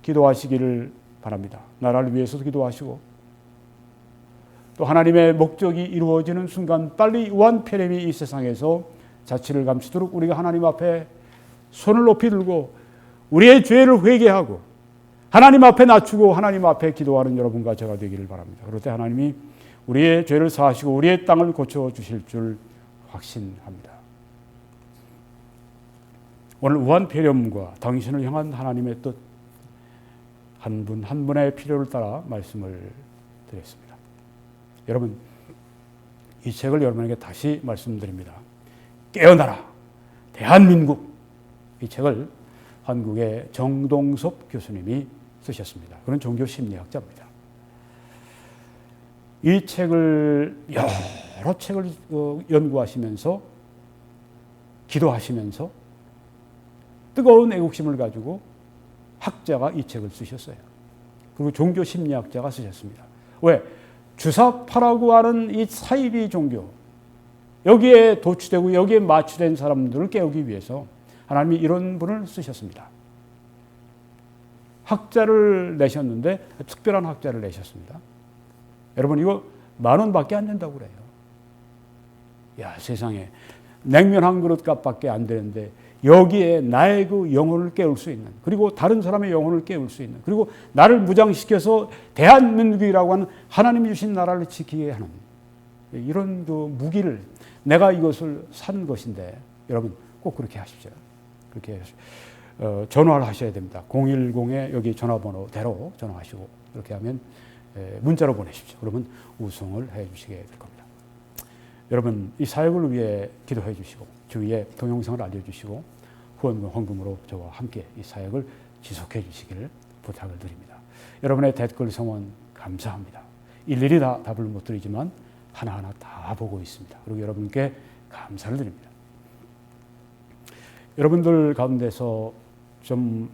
기도하시기를 바랍니다. 나라를 위해서도 기도하시고 또 하나님의 목적이 이루어지는 순간 빨리 우한폐렴이 이 세상에서 자취를 감추도록 우리가 하나님 앞에 손을 높이 들고 우리의 죄를 회개하고 하나님 앞에 낮추고 하나님 앞에 기도하는 여러분과 제가 되기를 바랍니다. 그럴 때 하나님이 우리의 죄를 사하시고 우리의 땅을 고쳐주실 줄 확신합니다. 오늘 우한폐렴과 당신을 향한 하나님의 뜻 한 분 한 분의 필요를 따라 말씀을 드렸습니다. 여러분, 이 책을 여러분에게 다시 말씀드립니다. 깨어나라 대한민국. 이 책을 한국의 정동섭 교수님이 쓰셨습니다. 그는 종교 심리학자입니다. 이 책을 여러 책을 연구하시면서 기도하시면서 뜨거운 애국심을 가지고 학자가 이 책을 쓰셨어요. 그리고 종교 심리학자가 쓰셨습니다. 왜? 주사파라고 하는 이 사이비 종교, 여기에 도취되고 여기에 마취된 사람들을 깨우기 위해서 하나님이 이런 분을 쓰셨습니다. 학자를 내셨는데 특별한 학자를 내셨습니다. 여러분 이거 10,000원밖에 안 된다고 그래요. 야, 세상에 냉면 한 그릇 값밖에 안 되는데 여기에 나의 그 영혼을 깨울 수 있는, 그리고 다른 사람의 영혼을 깨울 수 있는, 그리고 나를 무장시켜서 대한민국이라고 하는 하나님이 주신 나라를 지키게 하는 이런 그 무기를, 내가 이것을 산 것인데 여러분 꼭 그렇게 하십시오. 그렇게 전화를 하셔야 됩니다. 010에 여기 전화번호대로 전화하시고 이렇게 하면 문자로 보내십시오. 그러면 우송을 해 주시게 될 겁니다. 여러분 이 사역을 위해 기도해 주시고 주위에 동영상을 알려주시고 후원금 헌금으로 저와 함께 이 사역을 지속해 주시기를 부탁을 드립니다. 여러분의 댓글 성원 감사합니다. 일일이 다 답을 못 드리지만 하나하나 다 보고 있습니다. 그리고 여러분께 감사를 드립니다. 여러분들 가운데서 좀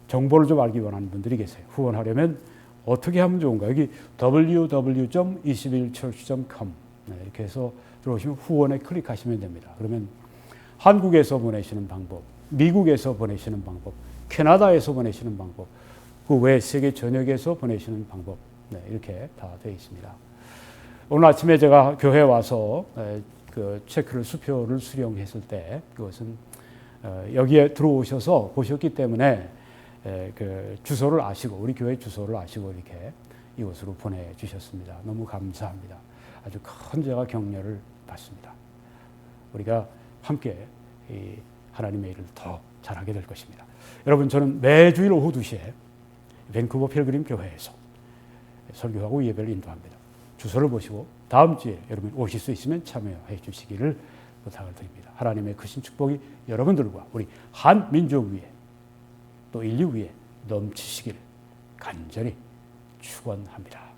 정보를 좀 알기 원하는 분들이 계세요. 후원하려면 어떻게 하면 좋은가? 여기 www.21church.com 이렇게 해서 들어오시면 후원에 클릭하시면 됩니다. 그러면 한국에서 보내시는 방법, 미국에서 보내시는 방법, 캐나다에서 보내시는 방법, 그 외 세계 전역에서 보내시는 방법 이렇게 다 되어 있습니다. 오늘 아침에 제가 교회에 와서 그 체크를 수표를 수령했을 때 그것은 여기에 들어오셔서 보셨기 때문에 그 주소를 아시고 우리 교회 주소를 아시고 이렇게 이곳으로 보내주셨습니다. 너무 감사합니다. 아주 큰 제가 격려를 받습니다. 우리가 함께 이 하나님의 일을 더 잘하게 될 것입니다. 여러분 저는 매주일 오후 2시에 밴쿠버 필그림 교회에서 설교하고 예배를 인도합니다. 주소를 보시고 다음 주에 여러분 오실 수 있으면 참여해 주시기를 부탁을 드립니다. 하나님의 크신 축복이 여러분들과 우리 한민족 위에 또 인류 위에 넘치시기를 간절히 축원합니다.